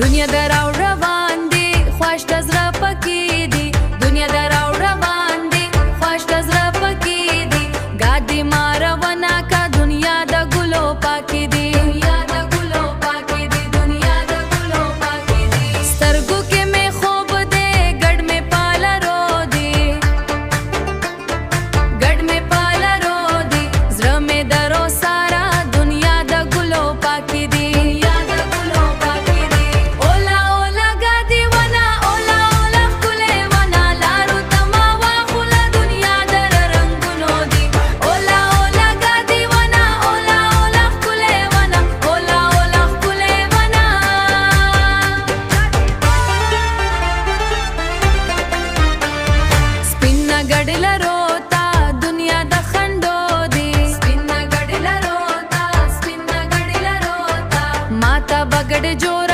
دنیا دراو روان دی خوش تزرا پکی دی دنیا دراو روان دی خوش تزرا پکی دی گادی مارونا کا دنیا د ګلو پاکی دی دنیا د ګلو پاکی دی دنیا د ګلو پاکی دی سترګو کې مې خوب دی ګډ مې پالا رو دی ګډ مې پالا رو دی زړه مې درو سارا دنیا د ګلو پاکی دی دنیا د ګلو پاکی دی اولا اولا گادی ونا اولا اولا کله ونا لارو تما واخله دنیا در رنگونو دی اولا اولا گادی ونا اولا اولا کله ونا اولا اولا کله ونا سپینا گډل روتا دنیا د خندو دی سپینا گډل روتا ماتا بغړ جوړ